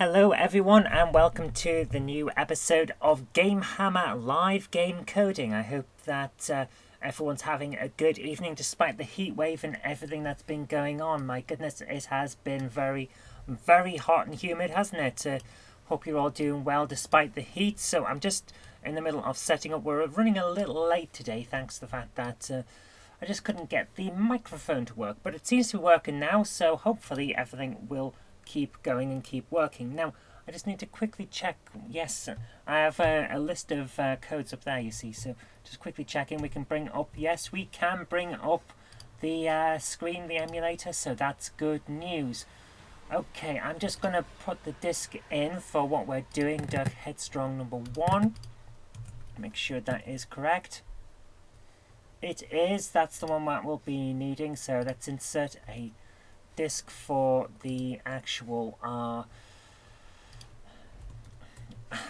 Hello everyone and welcome to the new episode of GameHammer live game coding. I hope that everyone's having a good evening despite the heat wave and everything that's been going on. My goodness, it has been very, very hot and humid, hasn't it? Hope you're all doing well despite the heat. So I'm just in the middle of setting up. We're running a little late today thanks to the fact that I just couldn't get the microphone to work. But it seems to be working now, so hopefully everything will keep going and keep working. Now, I just need to quickly check. Yes, I have a list of codes up there, you see. So just quickly checking. We can bring up. Yes, we can bring up the screen, the emulator. So that's good news. Okay, I'm just going to put the disk in for what we're doing. Duck Headstrong number 1. Make sure that is correct. It is. That's the one that we'll be needing. So let's insert a disk for the actual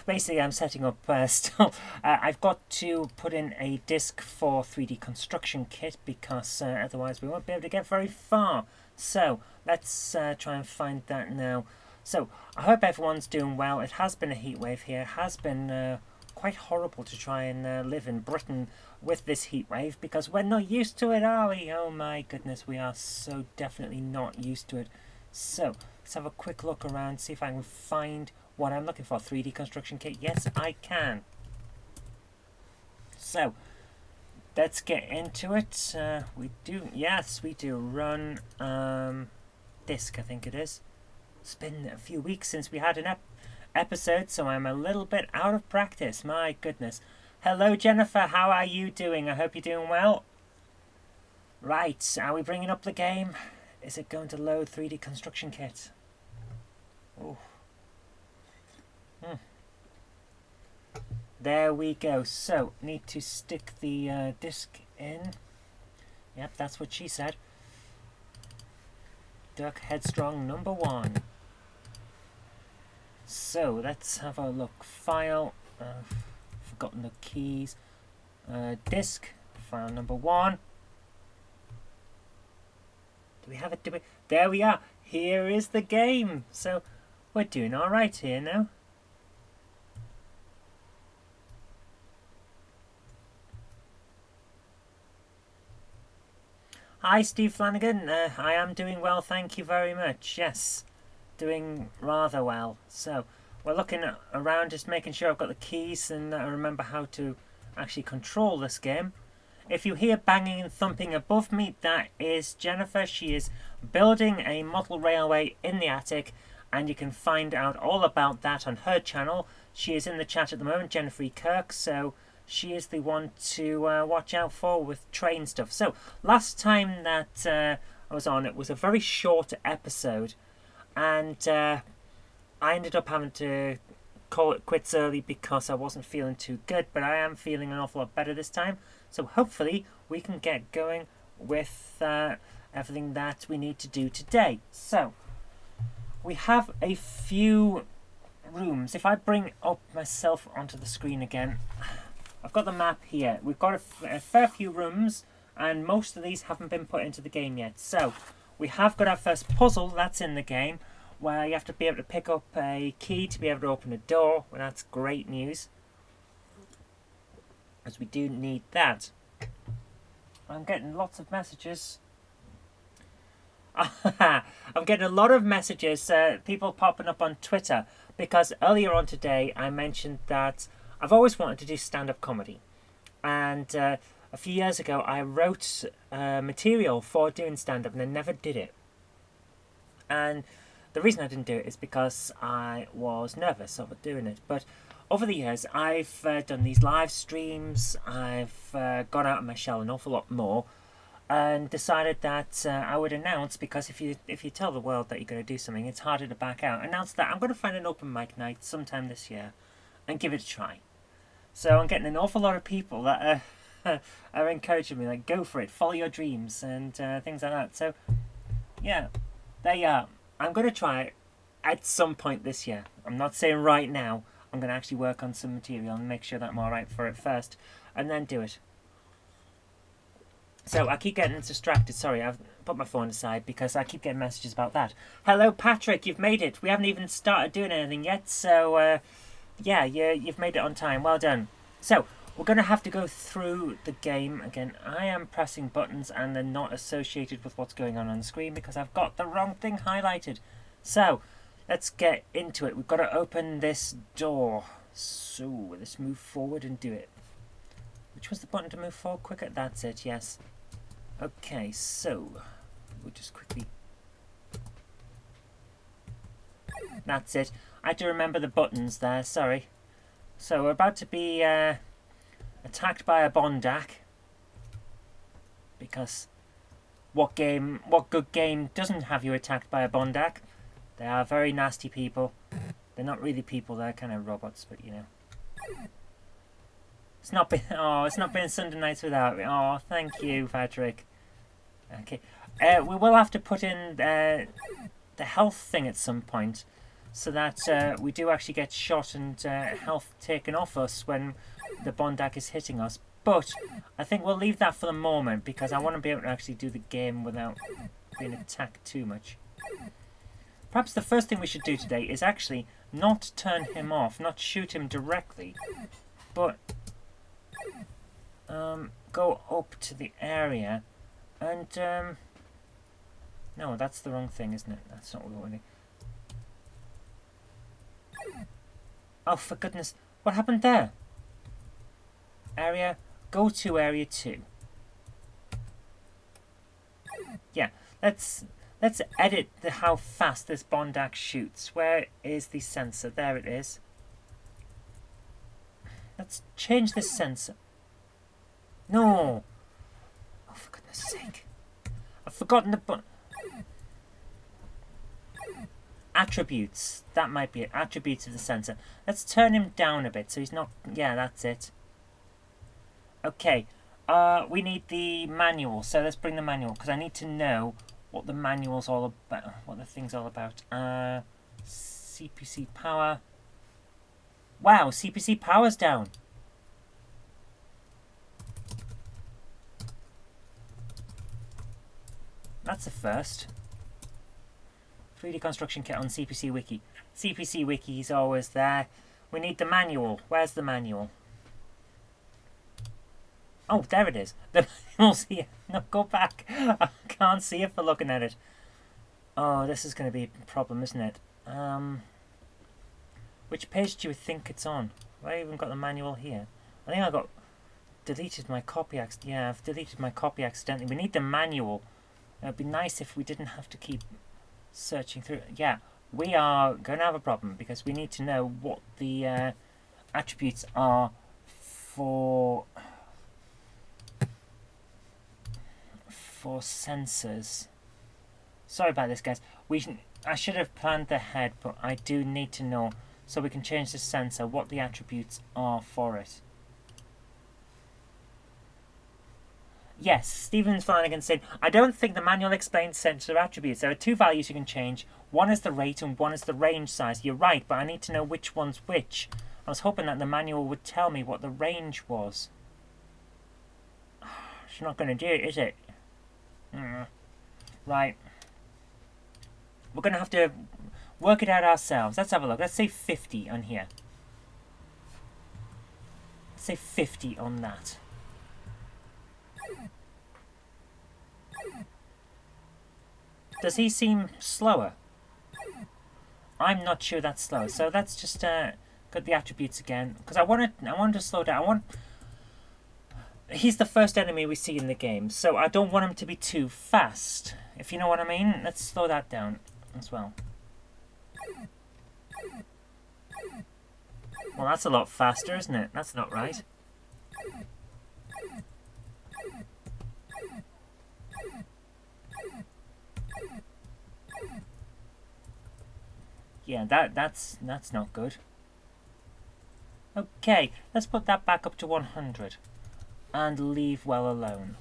basically I'm setting up still I've got to put in a disk for 3D construction kit because otherwise we won't be able to get very far. So let's try and find that now. So I hope everyone's doing well. It has been a heat wave here. It has been quite horrible to try and live in Britain with this heat wave because we're not used to it, are we? Oh my goodness, we are so definitely not used to it. So let's have a quick look around, see if I can find what I'm looking for. 3D construction kit. Yes, I can. So let's get into it. We do, yes, we do run disk, I think it is. It's been a few weeks since we had an episode, so I'm a little bit out of practice. My goodness. Hello Jennifer, how are you doing? I hope you're doing well. Right, are we bringing up the game? Is it going to load 3D construction kit? Oh. There we go. So, need to stick the disk in. Yep, that's what she said. Duck Headstrong number 1. So, let's have a look. File. Forgotten the keys. Disk. File number 1. Do we have it? There we are. Here is the game. So, we're doing alright here now. Hi Steve Flanagan, I am doing well, thank you very much. Yes, doing rather well. So we're looking around, just making sure I've got the keys and I remember how to actually control this game. If you hear banging and thumping above me, that is Jennifer. She is building a model railway in the attic and you can find out all about that on her channel. She is in the chat at the moment, Jennifer E. Kirk, so she is the one to watch out for with train stuff. So, last time that I was on, it was a very short episode. And I ended up having to call it quits early because I wasn't feeling too good. But I am feeling an awful lot better this time. So, hopefully, we can get going with everything that we need to do today. So, we have a few rooms. If I bring up myself onto the screen again, I've got the map here. We've got a fair few rooms, and most of these haven't been put into the game yet. So, we have got our first puzzle that's in the game, where you have to be able to pick up a key to be able to open a door. Well, that's great news, as we do need that. I'm getting lots of messages. I'm getting a lot of messages, people popping up on Twitter, because earlier on today I mentioned that I've always wanted to do stand-up comedy, and a few years ago I wrote material for doing stand-up and I never did it. And the reason I didn't do it is because I was nervous of doing it. But over the years I've done these live streams, I've gone out of my shell an awful lot more, and decided that I would announce, because if you tell the world that you're going to do something, it's harder to back out. Announce that I'm going to find an open mic night sometime this year and give it a try. So I'm getting an awful lot of people that are encouraging me, like, go for it, follow your dreams, and things like that. So, yeah, there you are. I'm going to try it at some point this year. I'm not saying right now. I'm going to actually work on some material and make sure that I'm alright for it first, and then do it. So I keep getting distracted. Sorry, put my phone aside because I keep getting messages about that. Hello, Patrick, you've made it. We haven't even started doing anything yet, so yeah, you've made it on time. Well done. So, we're going to have to go through the game again. I am pressing buttons and they're not associated with what's going on the screen because I've got the wrong thing highlighted. So, let's get into it. We've got to open this door. So, let's move forward and do it. Which was the button to move forward quicker? That's it, yes. Okay, so, we'll just quickly... That's it. I had to remember the buttons there, sorry. So, we're about to be... attacked by a Bondak, because what good game doesn't have you attacked by a Bondak? They are very nasty people. They're not really people, they're kind of robots, but you know. It's not been Sunday nights without me. Oh, thank you, Patrick. Okay, we will have to put in the health thing at some point, so that we do actually get shot and health taken off us when the Bondak is hitting us. But I think we'll leave that for the moment because I want to be able to actually do the game without being attacked too much. Perhaps the first thing we should do today is actually not turn him off, not shoot him directly, but go up to the area and no, that's the wrong thing, isn't it? That's not what we want to do. Oh, for goodness, what happened there? Area, go to area 2. Yeah, let's edit how fast this Bondak shoots. Where is the sensor? There it is. Let's change this sensor. No! Oh, for goodness sake. I've forgotten the attributes. That might be it. Attributes of the sensor. Let's turn him down a bit so he's not... Yeah, that's it. Okay, we need the manual, so let's bring the manual, because I need to know what the manual's all about, what the thing's all about. CPC power. Wow, CPC power's down. That's the first. 3D construction kit on CPC Wiki. CPC Wiki is always there. We need the manual. Where's the manual? Oh, there it is. The manual's here. No, go back. I can't see it for looking at it. Oh, this is going to be a problem, isn't it? Which page do you think it's on? Have I even got the manual here? I think I got deleted my copy. Yeah, I've deleted my copy accidentally. We need the manual. It would be nice if we didn't have to keep searching through. Yeah, we are going to have a problem because we need to know what the attributes are for sensors. Sorry about this, guys. I should have planned ahead, but I do need to know so we can change the sensor what the attributes are for it. Yes, Stephen Flanagan said, I don't think the manual explains sensor attributes. There are 2 values you can change. One is the rate and one is the range size. You're right, but I need to know which one's which. I was hoping that the manual would tell me what the range was. It's not going to do it, is it? Right. We're going to have to work it out ourselves. Let's have a look. Let's say 50 on here. Let's say 50 on that. Does he seem slower? I'm not sure that's slow. So let's just get the attributes again. Because I want to slow down. He's the first enemy we see in the game, so I don't want him to be too fast, if you know what I mean. Let's slow that down as well. Well, that's a lot faster, isn't it? That's not right. Yeah, that's not good. Okay, let's put that back up to 100. And leave well alone.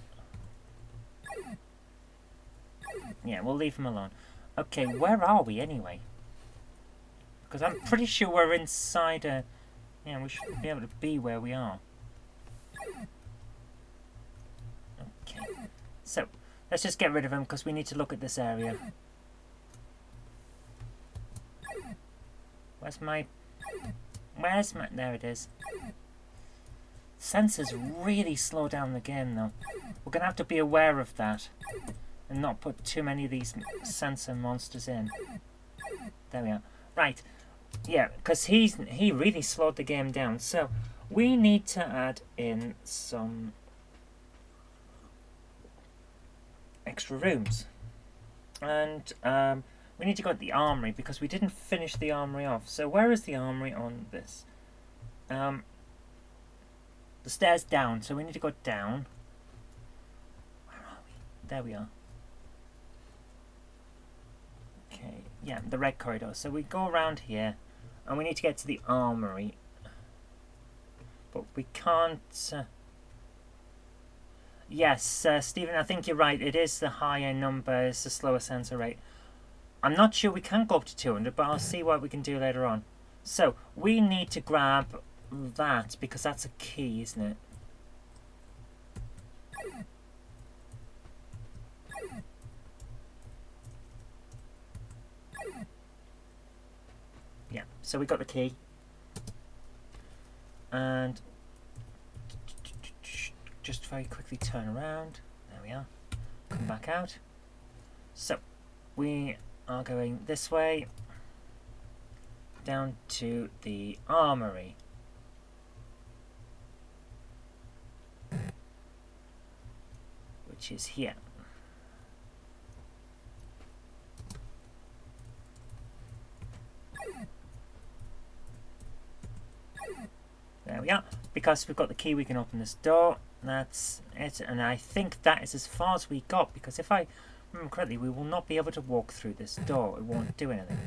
Yeah, we'll leave him alone. Okay, where are we anyway? Because I'm pretty sure we're inside a... Yeah, we should be able to be where we are. Okay. So, Let's just get rid of him because we need to look at this area. Where's my... There it is. Sensors really slow down the game though. We're going to have to be aware of that. And not put too many of these sensor monsters in. There we are. Right. Yeah, because he really slowed the game down. So, we need to add in some extra rooms. And we need to go to the armory because we didn't finish the armory off. So where is the armory on this? The stairs down, so we need to go down. Where are we? There we are. Okay, yeah, the red corridor. So we go around here and we need to get to the armory. But we can't... Yes, Stephen, I think you're right. It is the higher number, it's the slower sensor rate. I'm not sure we can go up to 200, but I'll see what we can do later on. So, we need to grab that, because that's a key, isn't it? Yeah, so we got the key. And... just very quickly turn around. There we are. Come back out. So, we are going this way down to the armory. Which is here. There we are. Because we've got the key, we can open this door. That's it, and I think that is as far as we got, because if I remember correctly, we will not be able to walk through this door. It won't do anything.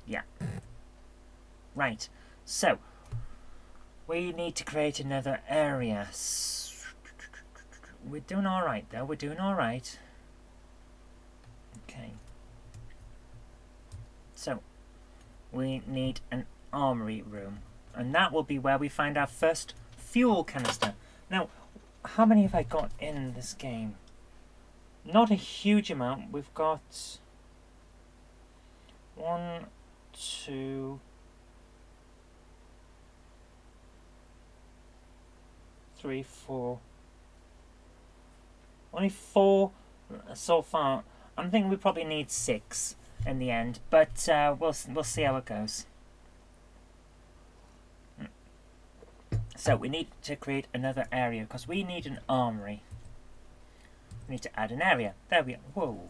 Yeah. Right. So, we need to create another area. We're doing alright, though. We're doing alright. Okay. So, we need an armory room. And that will be where we find our first fuel canister. Now, how many have I got in this game? Not a huge amount. We've got 1, 2, 3, 4. Only 4 so far. I'm thinking we probably need 6 in the end, but we'll see how it goes. So we need to create another area because we need an armory. We need to add an area. There we are. Whoa.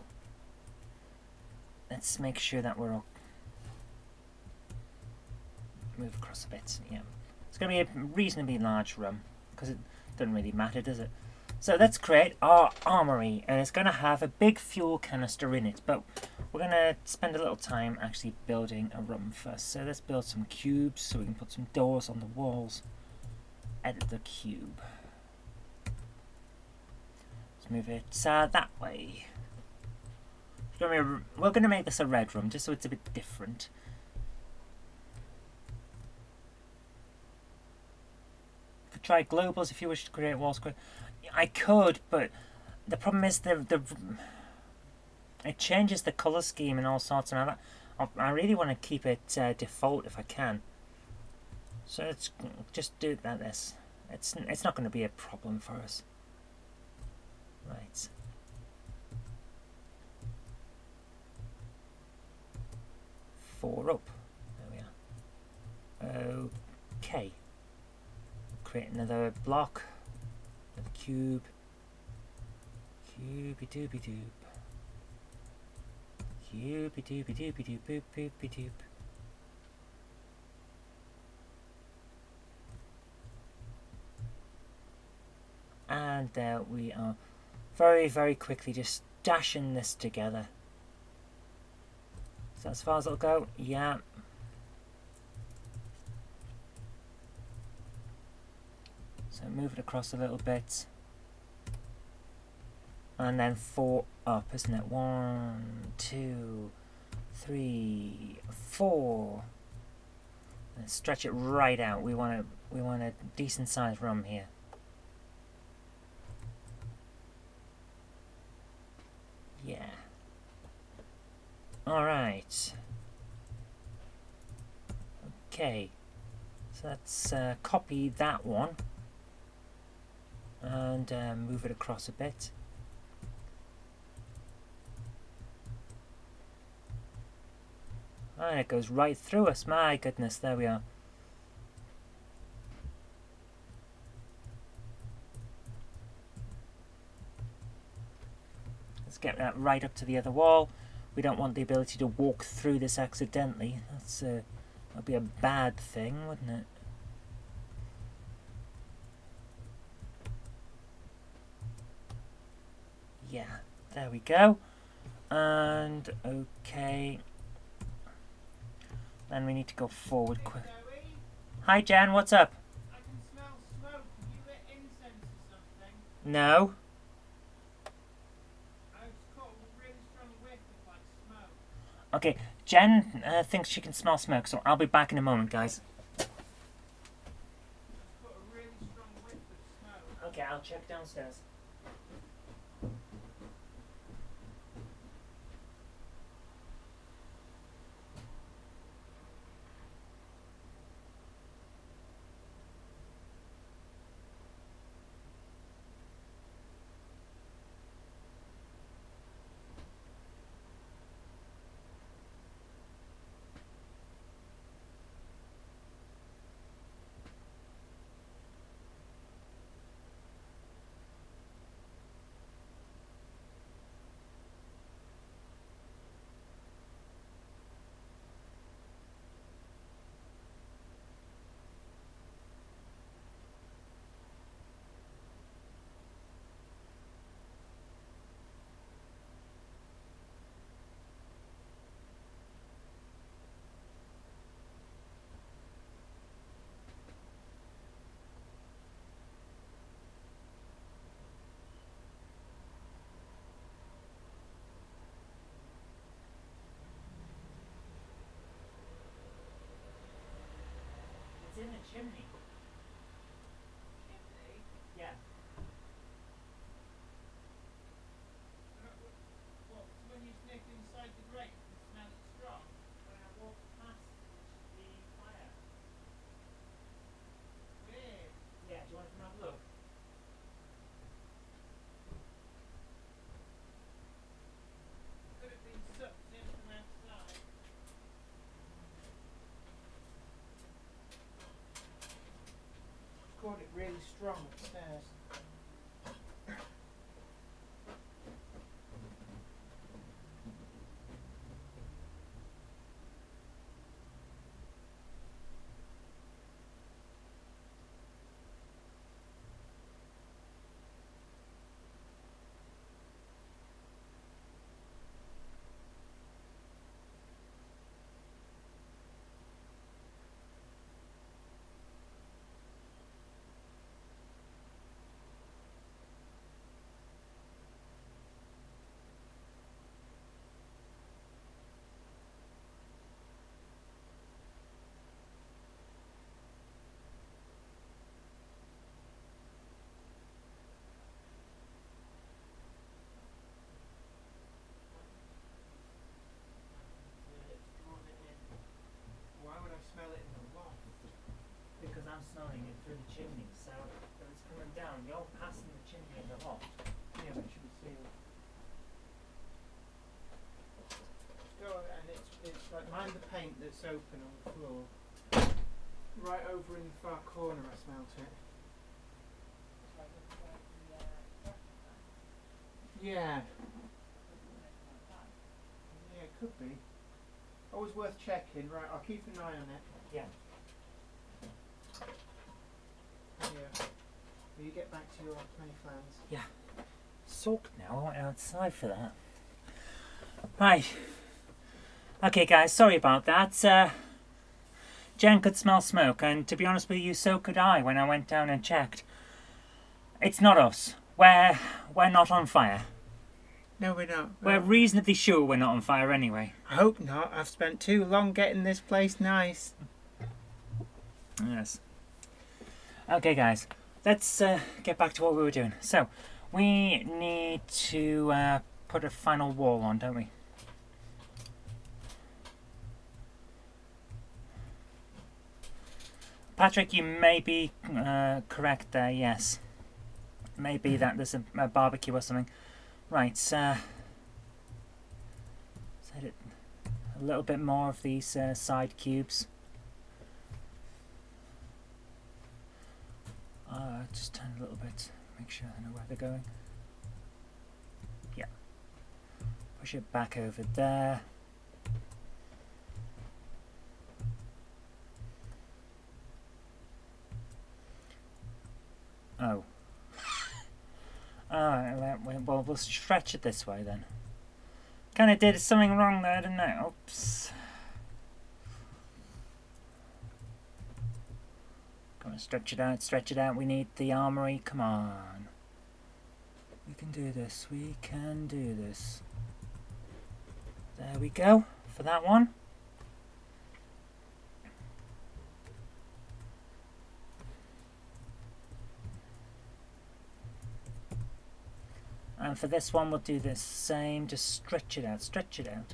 Let's make sure that we're all... move across a bit. Yeah. It's going to be a reasonably large room because it doesn't really matter, does it? So let's create our armory, and it's going to have a big fuel canister in it, but we're going to spend a little time actually building a room first. So let's build some cubes so we can put some doors on the walls. Edit the cube. Let's move it that way. We're going to make this a red room just so it's a bit different. You could try globals if you wish to create wall square. I could, but the problem is it changes the colour scheme and all sorts of that. I really want to keep it default if I can. So let's just do that. It's not going to be a problem for us. Right. Four up. There we are. Okay. Create another block. Another cube. Cubey dooby doob. Cubey dooby dooby doob boop boopy doob. And there we are. Very, very quickly just dashing this together. So as far as it'll go, yeah. So move it across a little bit. And then 4 up, isn't it? 1, 2, 3, 4. And stretch it right out. We want a decent sized room here. Right. Okay. So let's copy that one and move it across a bit. And it goes right through us. My goodness, there we are. Let's get that right up to the other wall. We don't want the ability to walk through this accidentally. That'd be a bad thing, wouldn't it? Yeah, there we go. And okay. Then we need to go forward quick. Hi Jen, what's up? I can smell smoke. Have you lit incense or something? No. I just caught a really strong whiff of like smoke. Okay, Jen thinks she can smell smoke, so I'll be back in a moment, guys. I just caught a really strong whiff of smoke. Okay, I'll check downstairs. It's in the chimney. Chimney? Yeah. What? When you sniff inside the grate, you can smell it strong. When I walk past the fire. Weird. Yeah, do you want to come have a look? Could have been sucked in from outside. Caught it really strong upstairs. Why would I smell it in the loft? Because I'm smelling it through the chimney, so if it's coming down, you're passing the chimney in the loft. Yeah, but it should be sealed. Go and it's like mind the paint that's open on the floor. Right over in the far corner I smelt it. Yeah. Yeah, it could be. Always worth checking. Right, I'll keep an eye on it. Yeah. Yeah. Will you get back to your honey flans? Soaked now, I went outside for that. Right. Okay guys, sorry about that. Jen could smell smoke, and to be honest with you, so could I when I went down and checked. It's not us. We're not on fire. No, we're not. We're reasonably sure we're not on fire anyway. I hope not. I've spent too long getting this place nice. Yes. Okay guys, let's get back to what we were doing. So, we need to put a final wall on, don't we? Patrick, you may be correct there, yes. Maybe that there's a barbecue or something. Right, set it a little bit more of these side cubes. Just turn a little bit, make sure I know where they're going. Yeah. Push it back over there. Oh. Well, we'll stretch it this way then. Kind of did something wrong there, didn't I? Oops. Come on, stretch it out, stretch it out. We need the armory. Come on. We can do this. We can do this. There we go for that one. And for this one, we'll do the same. Just stretch it out, stretch it out.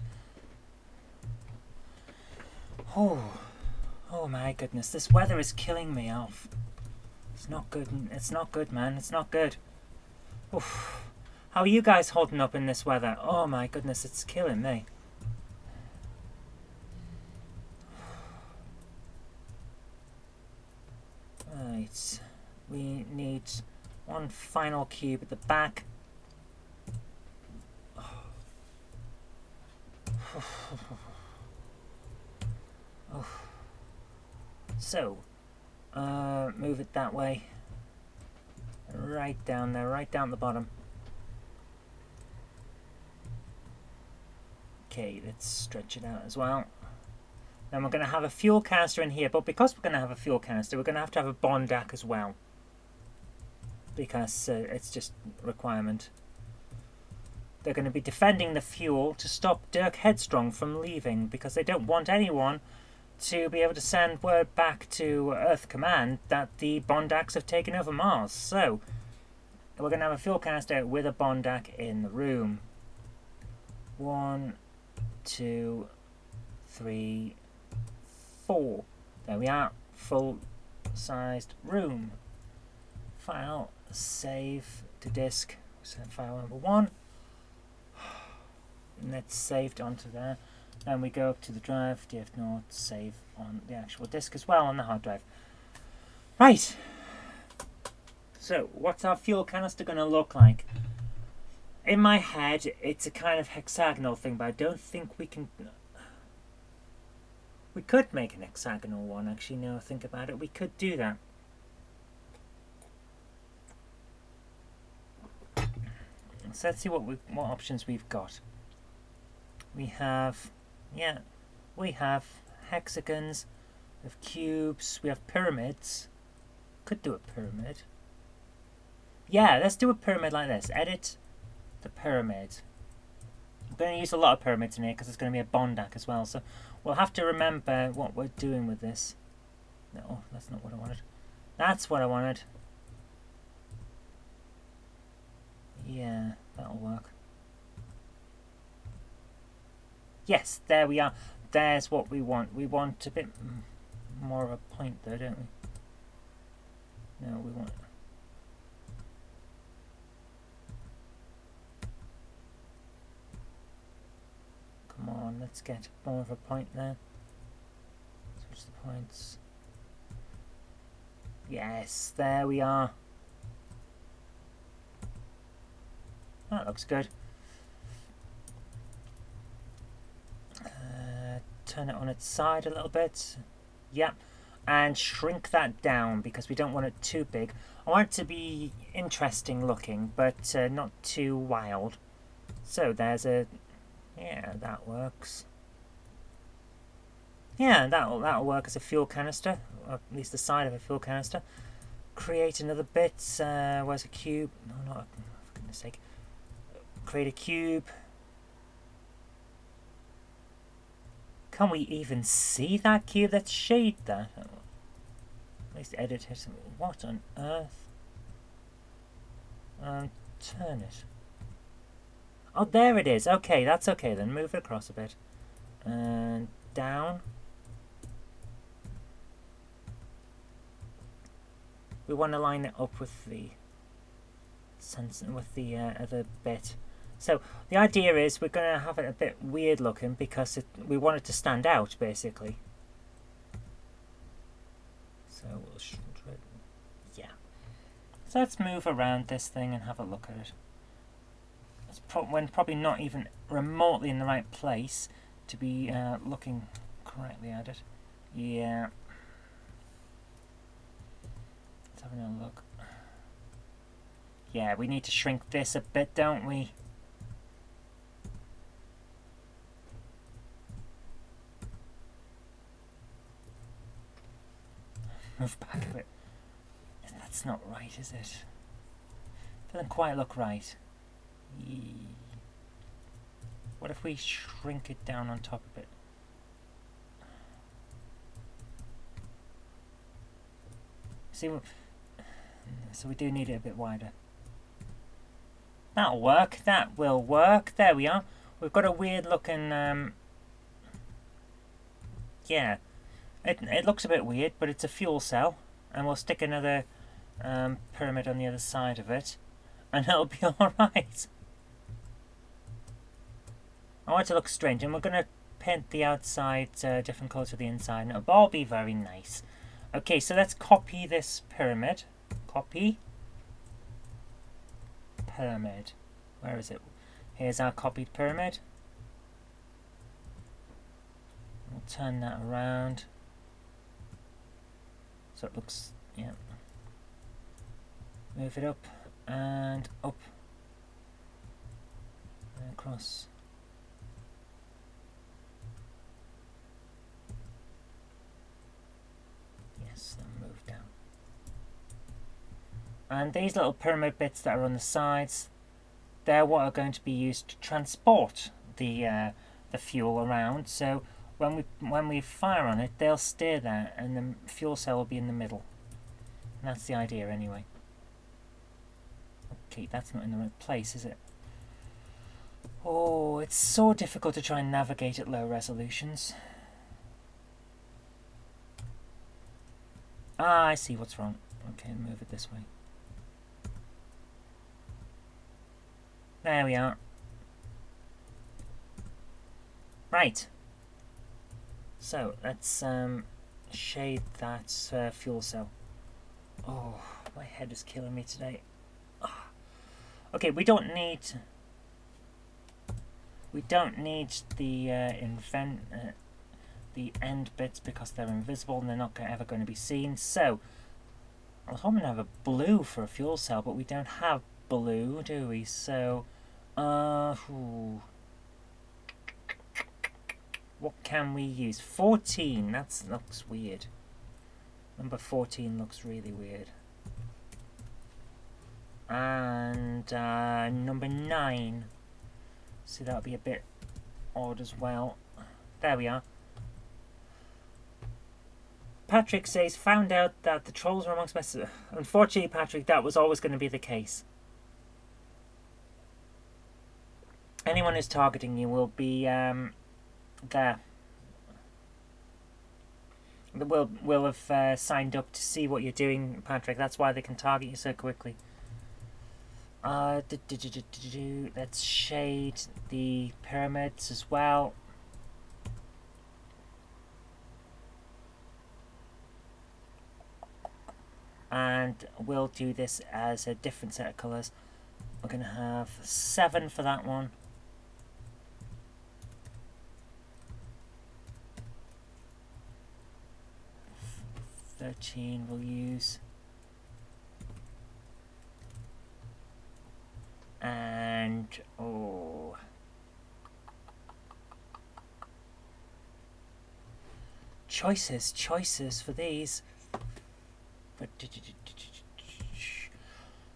Oh my goodness, this weather is killing me off. It's not good, it's not good, man, it's not good. Oof. How are you guys holding up in this weather? Oh my goodness, it's killing me. Right, we need one final cube at the back. So, move it that way. Right down there, right down the bottom. Okay, let's stretch it out as well. Then we're going to have a fuel canister in here, but because we're going to have a fuel canister, we're going to have a bondac as well. Because it's just a requirement. They're going to be defending the fuel to stop Dirk Headstrong from leaving, because they don't want anyone to be able to send word back to Earth Command that the bondacs have taken over Mars. So, we're going to have a fuel canister with a bondac in the room. 1, 2, 3, 4. There we are. Full-sized room. File, save to disk. Set file number 1. And that's saved onto there. Then we go up to the drive, df0, save on the actual disk as well on the hard drive. Right. So, what's our fuel canister going to look like? In my head, it's a kind of hexagonal thing, but I don't think we can... We could make an hexagonal one, actually, now I think about it. We could do that. So let's see what options we've got. We have hexagons, we have cubes, we have pyramids. Could do a pyramid. Yeah, let's do a pyramid like this. Edit the pyramid. I'm going to use a lot of pyramids in here because it's going to be a bondac as well. So we'll have to remember what we're doing with this. No, that's not what I wanted. That's what I wanted. Yeah, that'll work. Yes, there we are. There's what we want. We want a bit more of a point there, don't we? No, we want... Come on, let's get more of a point there. Switch the points. Yes, there we are. That looks good. Turn it on its side a little bit. Yep. And shrink that down because we don't want it too big. I want it to be interesting looking, but not too wild. So there's a... Yeah, that works. Yeah, that'll work as a fuel canister, or at least the side of a fuel canister. Create another bit. Where's a cube? No, not... For goodness sake. Create a cube. Can we even see that cube? Let's shade that. At least edit it. What on earth? Turn it. Oh, there it is. Okay, that's okay then. Move it across a bit. And down. we want to line it up with the other bit. So the idea is we're going to have it a bit weird looking because we want it to stand out basically. So we'll yeah. So let's move around this thing and have a look at it. It's when probably not even remotely in the right place to be looking correctly at it. Yeah. Let's have another look. Yeah, we need to shrink this a bit, don't we? Move back a bit. That's not right, is it? Doesn't quite look right. What if we shrink it down on top of it? See, so we do need it a bit wider. That'll work. That will work. There we are. We've got a weird looking. Yeah, it looks a bit weird, but it's a fuel cell, and we'll stick another pyramid on the other side of it, and it'll be all right. I want it to look strange, and we're going to paint the outside different colour to the inside, and it'll all be very nice. Okay, so let's copy this pyramid. Copy. Pyramid. Where is it? Here's our copied pyramid. We'll turn that around. So it looks, yeah. Move it up and up. And across. Then move down. And these little pyramid bits that are on the sides, they're what are going to be used to transport the fuel around. So when we fire on it, they'll stay there, and the fuel cell will be in the middle. And that's the idea, anyway. Okay, that's not in the right place, is it? Oh, it's so difficult to try and navigate at low resolutions. Ah, I see what's wrong. Okay, move it this way. There we are. Right. So, let's shade that fuel cell. Oh, my head is killing me today. Oh. Okay, we don't need the end bits because they're invisible and they're not ever going to be seen. So I was hoping to have a blue for a fuel cell, but we don't have blue, do we? So what can we use? 14. That looks weird. Number 14 looks really weird. And number 9. So that'll be a bit odd as well. There we are. Patrick says, found out that the trolls are amongst messages. Unfortunately, Patrick, that was always going to be the case. Anyone who's targeting you will be there. Will have signed up to see what you're doing, Patrick. That's why they can target you so quickly. Let's shade the pyramids as well. And we'll do this as a different set of colours. We're going to have 7 for that one. $13 we'll use. And choices for these. But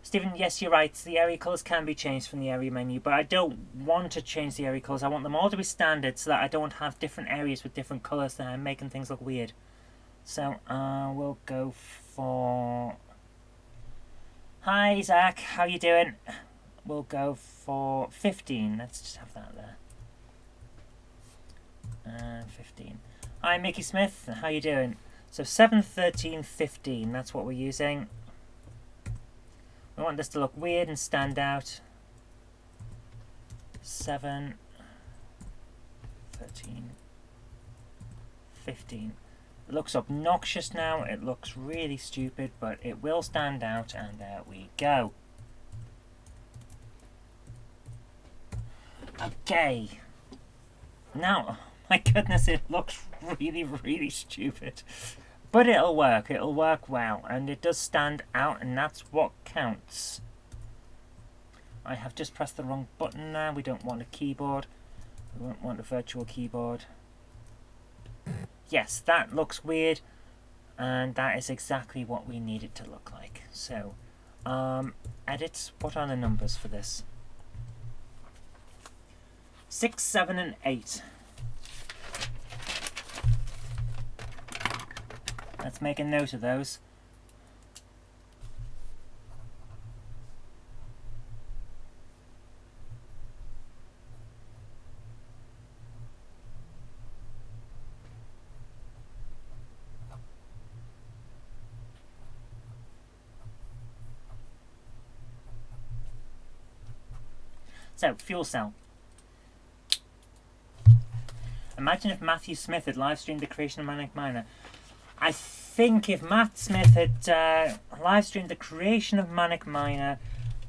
Stephen, yes, you're right. The area colours can be changed from the area menu, but I don't want to change the area colours. I want them all to be standard so that I don't have different areas with different colours that I'm making things look weird. So we'll go for... Hi, Zach. How you doing? We'll go for 15. Let's just have that there. And 15. Hi, Mickey Smith. How you doing? So 7, 13, 15. That's what we're using. We want this to look weird and stand out. 7, 13, 15. It looks obnoxious now, it looks really stupid, but it will stand out, and there we go. Okay. Now, oh my goodness, it looks really, really stupid. But it'll work well, and it does stand out, and that's what counts. I have just pressed the wrong button now. We don't want a keyboard. We won't want a virtual keyboard. Yes, that looks weird, and that is exactly what we need it to look like. So, edit, what are the numbers for this? 6, 7, and 8. Let's make a note of those. So, fuel cell. Imagine if Matthew Smith had live streamed the creation of Manic Miner. I think if Matt Smith had live streamed the creation of Manic Miner,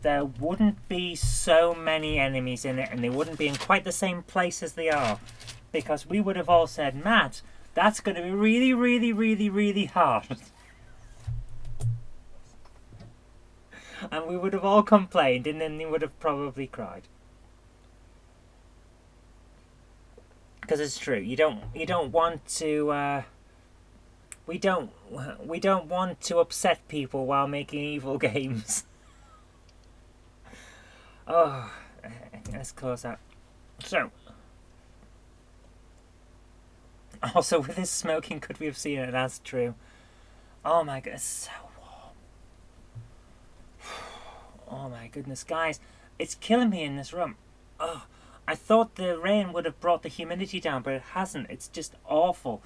there wouldn't be so many enemies in it, and they wouldn't be in quite the same place as they are. Because we would have all said, Matt, that's going to be really, really, really, really hard. And we would have all complained, and then they would have probably cried. Because it's true, you don't want to we don't want to upset people while making evil games. Oh, let's close that. So, also with his smoking, could we have seen it? That's true. Oh my god, it's so warm. Oh my goodness, guys, it's killing me in this room. Oh. I thought the rain would have brought the humidity down, but it hasn't. It's just awful.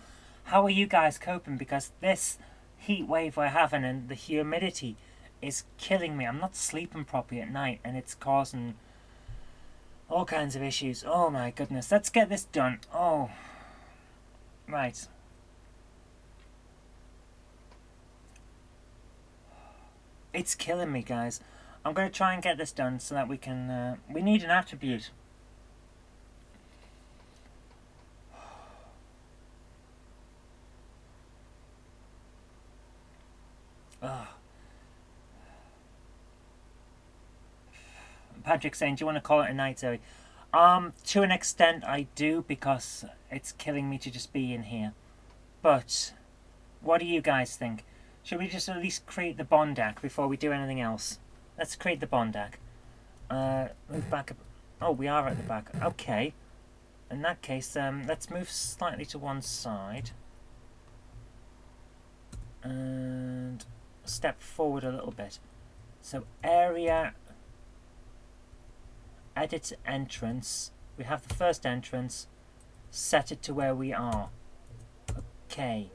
How are you guys coping? Because this heat wave we're having and the humidity is killing me. I'm not sleeping properly at night, and it's causing all kinds of issues. Oh my goodness. Let's get this done. Oh. Right. It's killing me, guys. I'm going to try and get this done so that we can... we need an attribute. Oh. Patrick saying, do you want to call it a night, Zoe? To an extent I do, because it's killing me to just be in here. But what do you guys think? Should we just at least create the Bondak before we do anything else? Let's create the Bondak. Move back. Oh, we are at the back. Okay. In that case, let's move slightly to one side. And step forward a little bit. So area, edit entrance. We have the first entrance. Set it to where we are. Okay.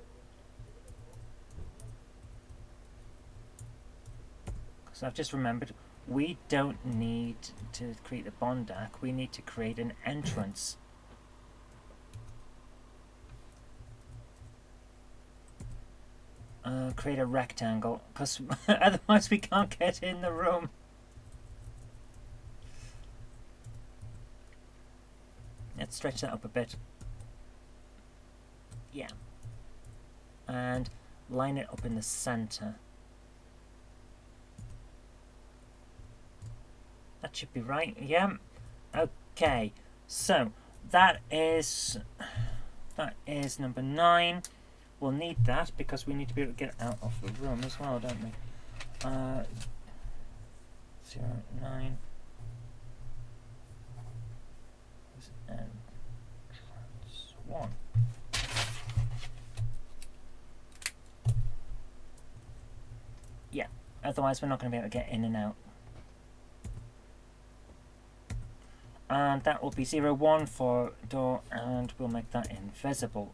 So I've just remembered, we don't need to create the Bondak. We need to create an entrance. Create a rectangle, because otherwise we can't get in the room. Let's stretch that up a bit. Yeah. And line it up in the center. That should be right, yeah. Okay, so that is number 9. We'll need that because we need to be able to get out of the room as well, don't we? 0, 9. And 1. Yeah, otherwise we're not going to be able to get in and out. And that will be 0, 1 for door, and we'll make that invisible.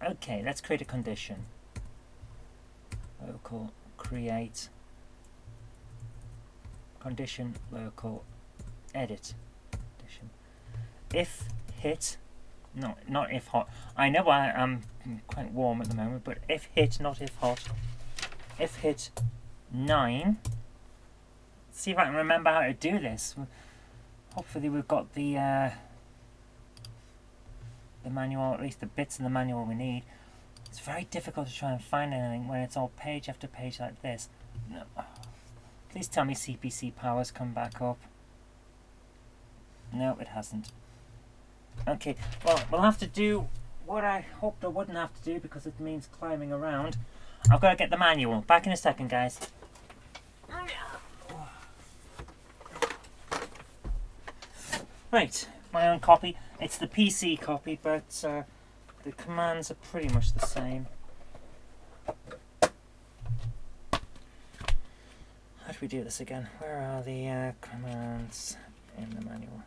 Okay, let's create a condition. Local create condition local edit condition. If hit, no, not if hot. I know I am quite warm at the moment, but if hit, not if hot. If hit 9. Let's see if I can remember how to do this. Hopefully we've got the manual, at least the bits of the manual we need. It's very difficult to try and find anything when it's all page after page like this. No. Please tell me CPC power's come back up. No, it hasn't. Okay, well, we'll have to do what I hoped I wouldn't have to do because it means climbing around. I've got to get the manual. Back in a second, guys. Right, my own copy. It's the PC copy, but the commands are pretty much the same. How do we do this again? Where are the commands in the manual?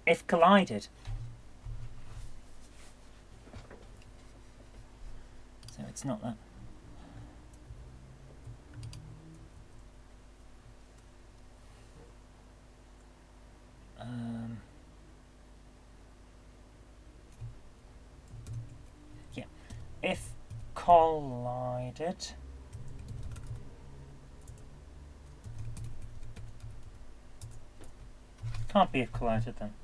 If collided. So it's not that. Yeah. If collided. Can't be if collided then.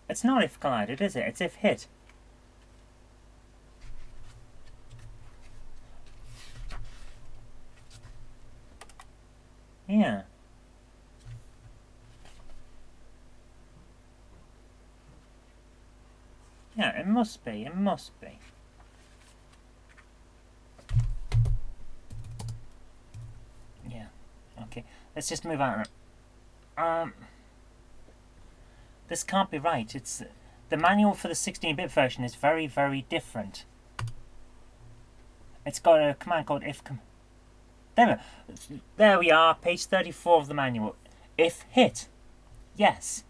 It's not if collided, is it? It's if hit. Yeah. Yeah, it must be. It must be. Yeah. Okay. Let's just move on. This can't be right. It's the manual for the 16-bit version is very, very different. It's got a command called if. There we are. Page 34 of the manual. If hit, yes.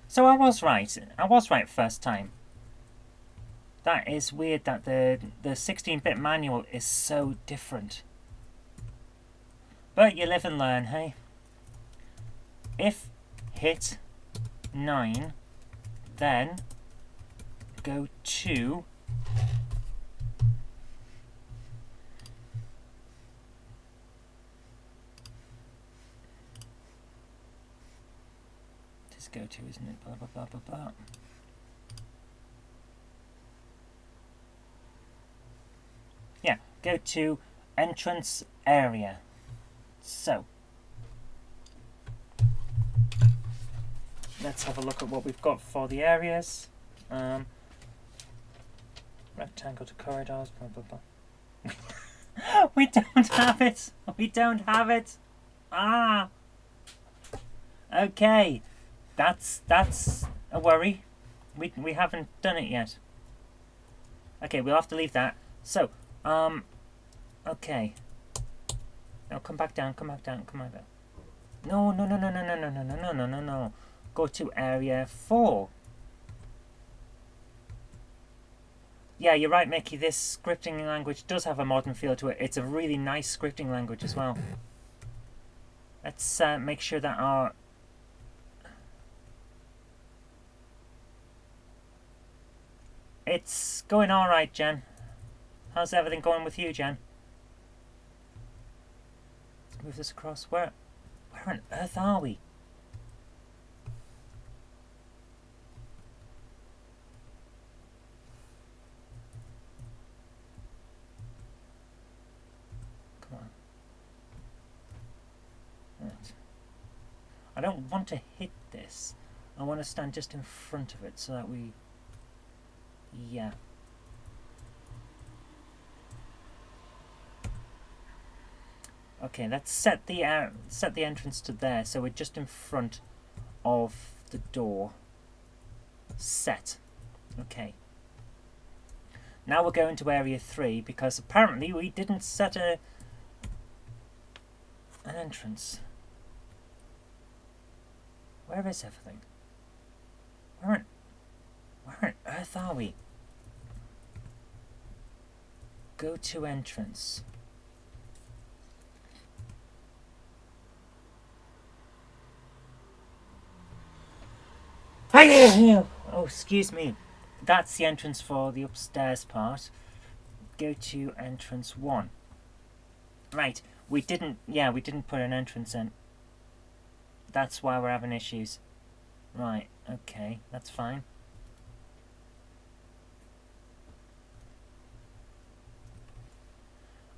So I was right. I was right first time. That is weird that the 16-bit manual is so different. But you live and learn, hey? If hit 9, then go to just go to, isn't it? Blah blah blah blah blah. Yeah, go to entrance area. So let's have a look at what we've got for the areas. Rectangle to corridors, blah blah blah. We don't have it! We don't have it! Ah! Okay. That's a worry. We haven't done it yet. Okay, we'll have to leave that. So, okay. Now come back down, come back down, come back down. No, no, no, no, no, no, no, no, no, no, no, no, no. Go to area 4. Yeah, you're right, Mickey. This scripting language does have a modern feel to it. It's a really nice scripting language as well. Let's make sure that our... It's going alright, Jen. How's everything going with you, Jen? Let's move this across. Where on earth are we? I don't want to hit this. I want to stand just in front of it so that we... Yeah. Okay, let's set the entrance to there so we're just in front of the door. Set. Okay. Now we're going to area 3 because apparently we didn't set an entrance. Where is everything? Where on earth are we? Go to entrance. Oh, excuse me. That's the entrance for the upstairs part. Go to entrance 1. Right, we didn't put an entrance in. That's why we're having issues. Right, okay, that's fine.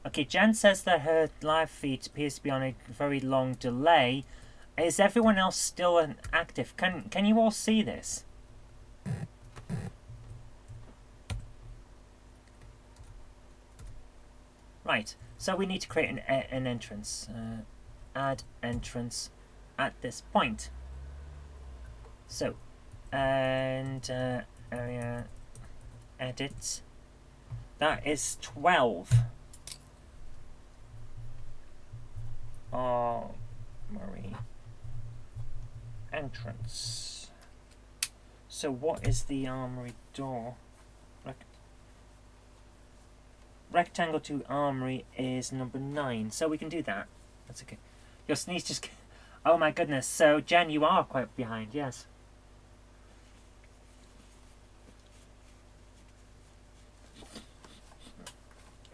Okay, Jen says that her live feed appears to be on a very long delay. Is everyone else still active? Can you all see this? Right, so we need to create an entrance. Add entrance at this point. So, and area edit. That is 12. Armory entrance. So what is the armory door? Rectangle to armory is number 9, so we can do that. That's okay. Your sneeze just... Oh my goodness, so Jen, you are quite behind, yes.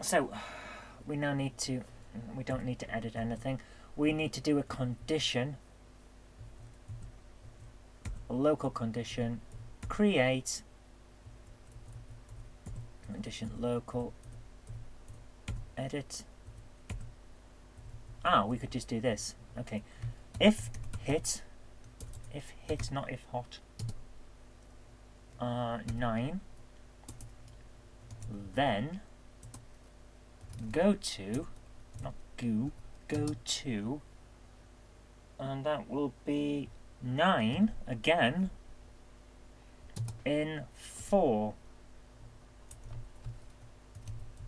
So, we now need to... We don't need to edit anything. We need to do a condition. A local condition. Create. Condition local. Edit. We could just do this. Okay. If hit, not if hot, 9, then go to, not go to, and that will be 9 again in 4,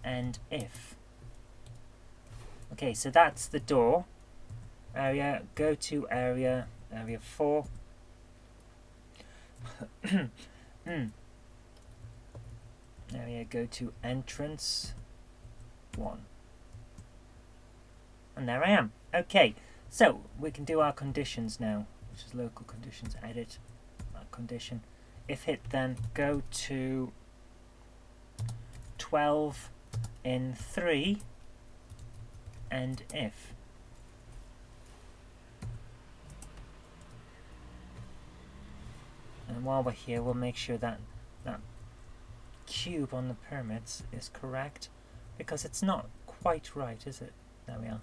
and if. Okay, so that's the door. Area, go to area 4. Area, go to entrance 1. And there I am. Okay, so we can do our conditions now, which is local conditions, edit that condition. If hit, then go to 12 in 3. And if. And while we're here, we'll make sure that that cube on the pyramids is correct, because it's not quite right, is it? There we are.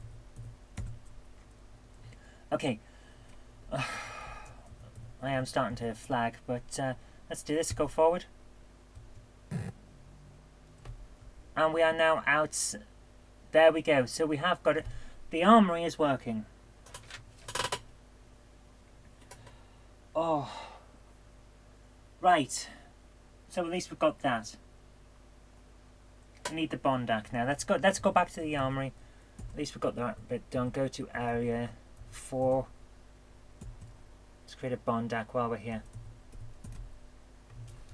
Okay. I am starting to flag, but let's do this. Go forward. And we are now out. There we go. So we have got it. The armory is working. Oh. Right. So at least we've got that. We need the Bondak now. Let's go back to the armory. At least we've got that bit done. Go to area 4. Let's create a Bondak while we're here.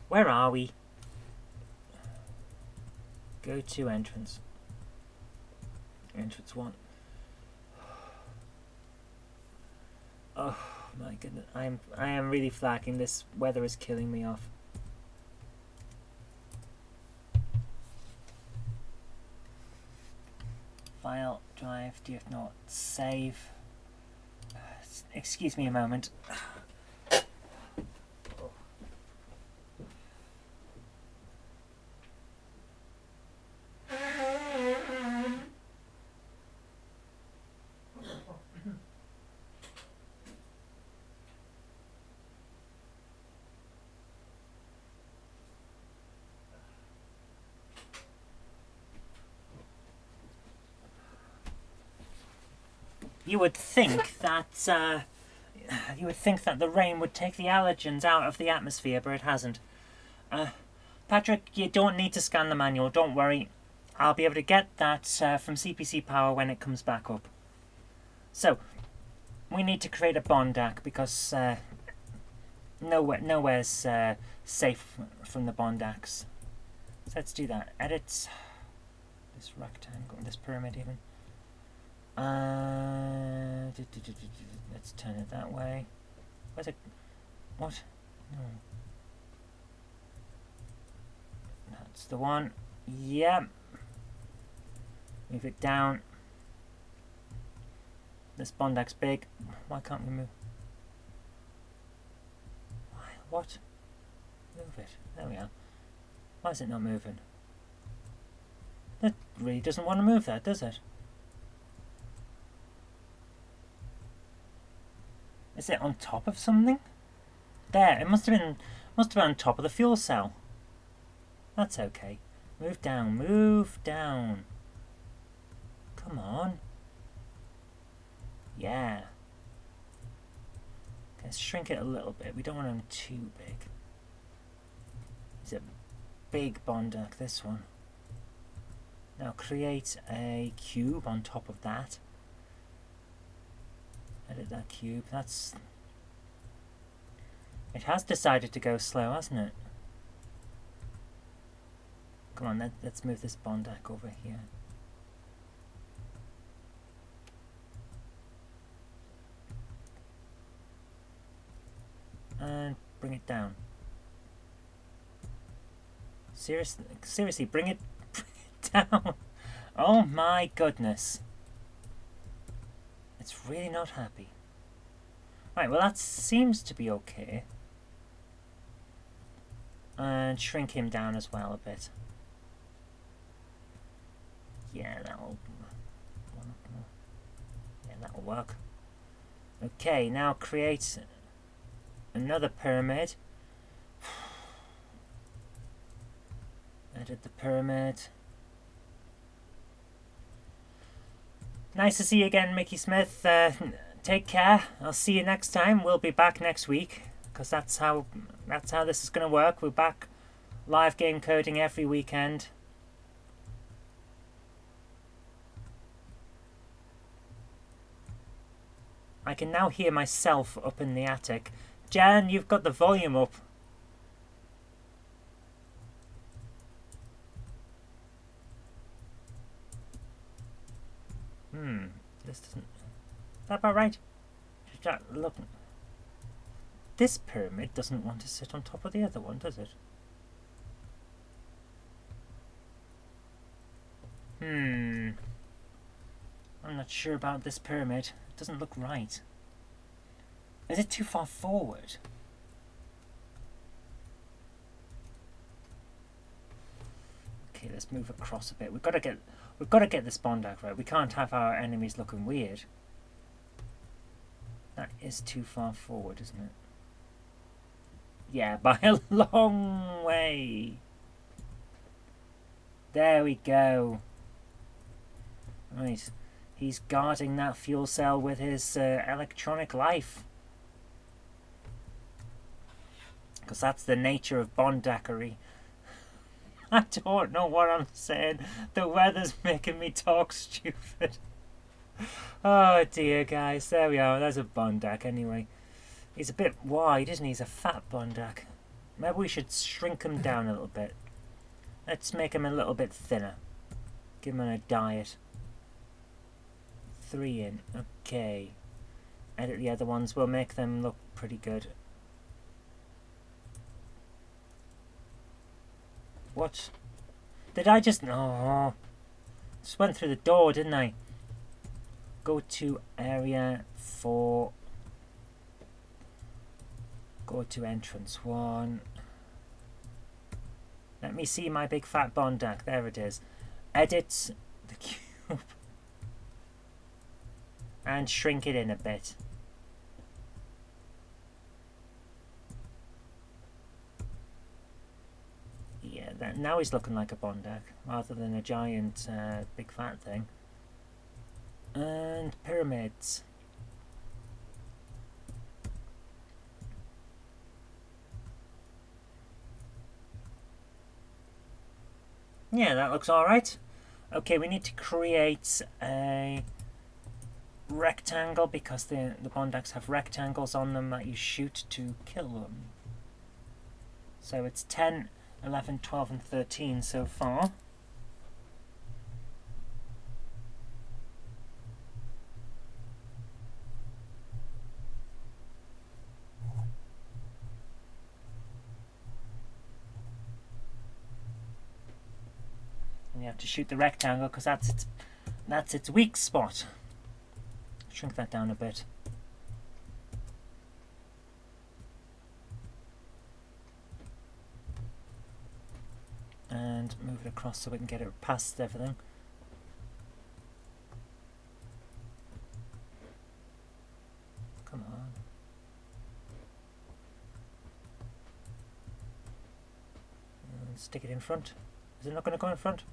Where are we? Go to entrance. Entrance 1. Oh my goodness, I am really flagging. This weather is killing me off. File, drive, DF not save. Excuse me a moment. You would think that the rain would take the allergens out of the atmosphere, but it hasn't. Patrick, you don't need to scan the manual. Don't worry. I'll be able to get that from CPC Power when it comes back up. So, we need to create a Bondak because nowhere's safe from the bond axe. So let's do that. Edit this rectangle, this pyramid even. Let's turn it that way. Where's it? What? No. That's the one. Yep. Move it down. This bond axe big. Why can't we move? Why? What? Move it. There we are. Why is it not moving? It really doesn't want to move that, does it? Is it on top of something? There, it must have been on top of the fuel cell. That's okay. Move down, move down. Come on. Yeah. Let's shrink it a little bit. We don't want them too big. It's a big bondac, this one. Now create a cube on top of that. Edit that cube. That's... It has decided to go slow, hasn't it? Come on, let's move this bondac over here. And bring it down. Seriously, bring it down. Oh my goodness. It's really not happy. Right, well that seems to be okay. And shrink him down as well a bit. Yeah, that'll work. Okay, now create another pyramid. Edit the pyramid. Nice to see you again, Mickey Smith. Take care. I'll see you next time. We'll be back next week because that's how this is going to work. We're back live game coding every weekend. I can now hear myself up in the attic. Jan, you've got the volume up. This doesn't... Is that about right? Look. This pyramid doesn't want to sit on top of the other one, does it? I'm not sure about this pyramid. It doesn't look right. Is it too far forward? Okay, let's move across a bit. We've got to get this bondac right. We can't have our enemies looking weird. That is too far forward, isn't it? Yeah, by a long way. There we go. Right. He's guarding that fuel cell with his electronic life. Because that's the nature of bondackery. I don't know what I'm saying. The weather's making me talk stupid. Oh dear, guys. There we are. There's a bondac anyway. He's a bit wide, isn't he? He's a fat bondac. Maybe we should shrink him down a little bit. Let's make him a little bit thinner. Give him a diet. 3 in. Okay. Edit the other ones. We'll make them look pretty good. What? Did I just... Oh. Just went through the door, didn't I? Go to area 4. Go to entrance 1. Let me see my big fat bondac. There it is. Edit the cube. And shrink it in a bit. Yeah, now he's looking like a bondac rather than a giant big fat thing. And pyramids. Yeah, that looks alright. Okay, we need to create a rectangle because the Bondaks have rectangles on them that you shoot to kill them. So it's 10, 11, 12 and 13 so far. And you have to shoot the rectangle because that's its weak spot. Shrink that down a bit. And move it across so we can get it past everything. Come on. And stick it in front. Is it not going to go in front?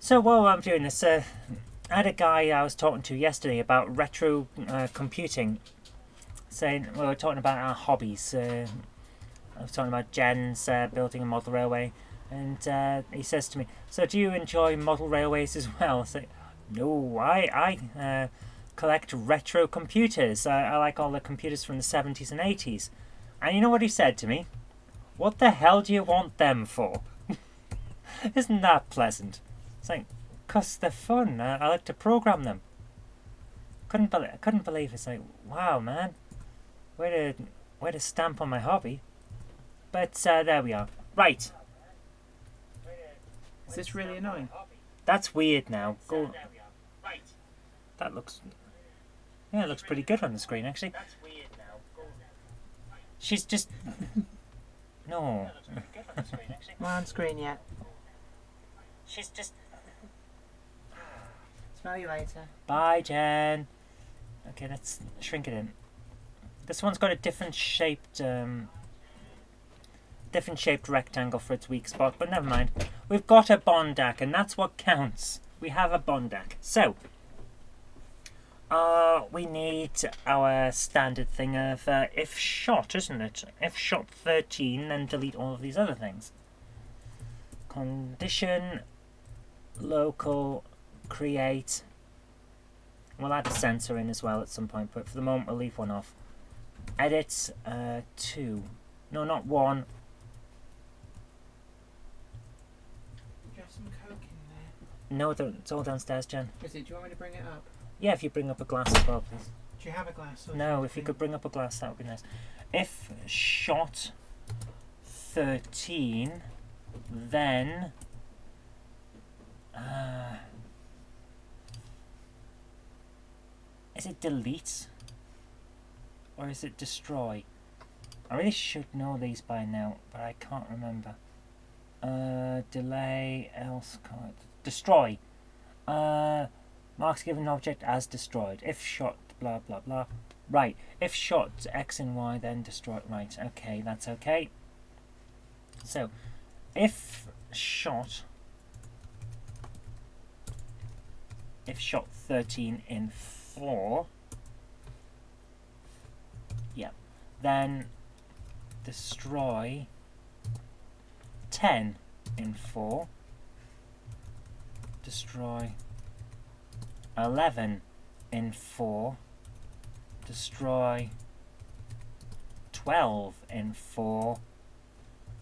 So while I'm doing this, I had a guy I was talking to yesterday about retro computing, saying we were talking about our hobbies. I was talking about Jen's building a model railway, and he says to me, "So do you enjoy model railways as well?" I say, "No, I collect retro computers. I like all the computers from the 70s and 80s." And you know what he said to me? "What the hell do you want them for?" Isn't that pleasant? It's like, 'cause they're fun. I like to program them. I couldn't believe it's like, wow, man, way to stamp on my hobby. But there we are. Right. Is this really annoying? That's weird now. Go. That looks. Yeah, it looks pretty good on the screen actually. She's just. No. Not on screen yet. She's just. Smell you later. Bye, Jen. Okay, let's shrink it in. This one's got a different shaped rectangle for its weak spot, but never mind. We've got a Bondak, and that's what counts. We have a Bondak. So, we need our standard thing of if shot, isn't it? If shot 13, then delete all of these other things. Condition, local, create. We'll add a sensor in as well at some point, but for the moment we'll leave one off. Edit 2. No, not 1. Do you have some Coke in there? No, it's all downstairs, Jen. Is it? Do you want me to bring it up? Yeah, if you bring up a glass as well, please. Do you have a glass? No, if you could bring up a glass, that would be nice. If shot 13, then is it delete or is it destroy? I really should know these by now, but I can't remember. Delay, else, card, destroy. Marks given object as destroyed. If shot, blah blah blah. Right. If shot X and Y, then destroy. Right. Okay, that's okay. So, if shot 13 in 4, yeah, then destroy 10 in 4, destroy 11 in 4, destroy 12 in 4,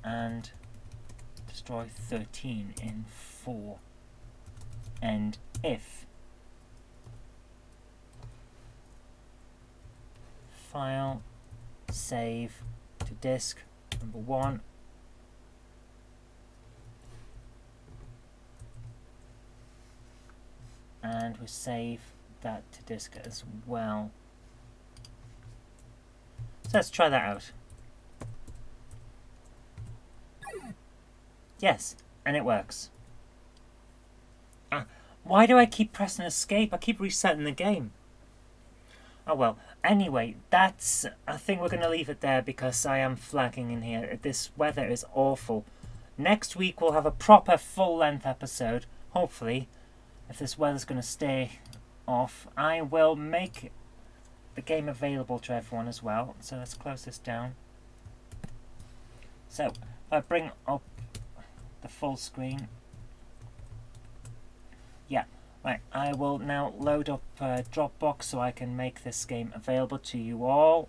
and destroy 13 in 4. And if file, save to disk, number 1, and we save that to disk as well. So let's try that out. Yes, and it works. Why do I keep pressing escape? I keep resetting the game. Oh well, anyway, I think we're going to leave it there because I am flagging in here. This weather is awful. Next week we'll have a proper full-length episode, hopefully. If this weather's going to stay off, I will make the game available to everyone as well. So let's close this down. So, if I bring up the full screen. Yeah, Right, I will now load up Dropbox so I can make this game available to you all.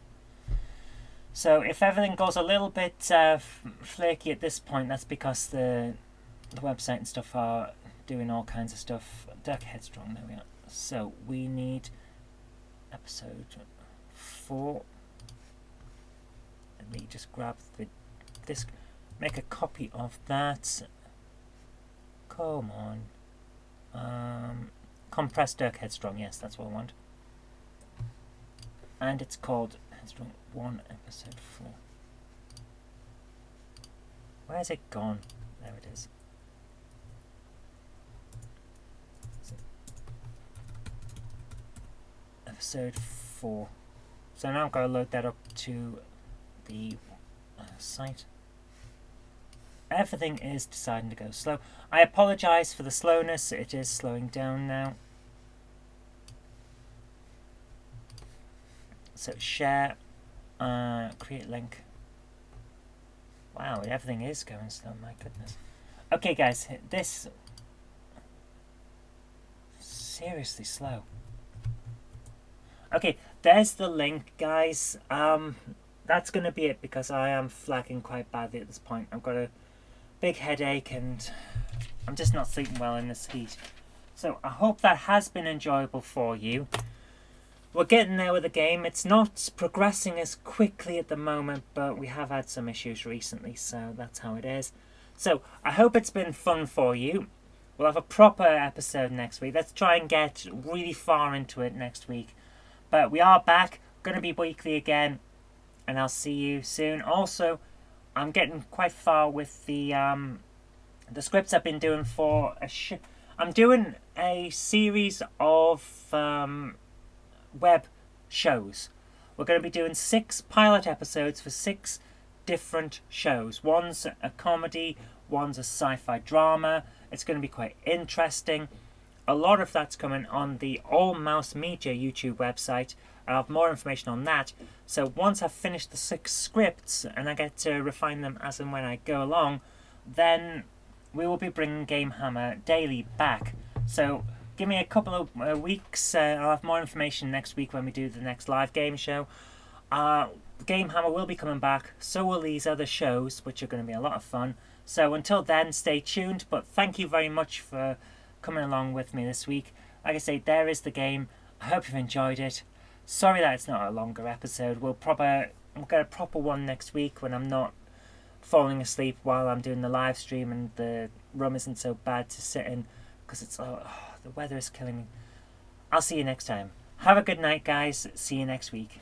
So if everything goes a little bit flaky at this point, that's because the website and stuff are doing all kinds of stuff. Duck Headstrong, there we are. So we need episode 4. Let me just grab the disc, make a copy of that. Come on. Compressed Dirk Headstrong, yes, that's what I want. And it's called Headstrong 1 episode 4. Where's it gone? There it is. Episode 4. So now I'm going to load that up to the site. Everything is deciding to go slow. I apologise for the slowness. It is slowing down now. So share, create link. Wow, everything is going slow, my goodness. Okay guys, this seriously slow. Okay, there's the link, guys. That's going to be it because I am flagging quite badly at this point. I've got a big headache and I'm just not sleeping well in this heat. So I hope that has been enjoyable for you. We're getting there with the game. It's not progressing as quickly at the moment, but we have had some issues recently, so that's how it is. So I hope it's been fun for you. We'll have a proper episode next week. Let's try and get really far into it next week. But we are back, going to be weekly again, and I'll see you soon. Also, I'm getting quite far with the scripts I've been doing for I'm doing a series of web shows. We're going to be doing 6 pilot episodes for 6 different shows. One's a comedy, one's a sci-fi drama. It's going to be quite interesting. A lot of that's coming on the All Mouse Media YouTube website. I'll have more information on that. So once I've finished the 6 scripts and I get to refine them as and when I go along, then we will be bringing GameHammer daily back. So give me a couple of weeks. I'll have more information next week when we do the next live game show. GameHammer will be coming back. So will these other shows, which are going to be a lot of fun. So until then, stay tuned. But thank you very much for coming along with me this week. Like I say, there is the game. I hope you've enjoyed it. Sorry that it's not a longer episode. We'll get a proper one next week when I'm not falling asleep while I'm doing the live stream and the room isn't so bad to sit in because it's the weather is killing me. I'll see you next time. Have a good night, guys. See you next week.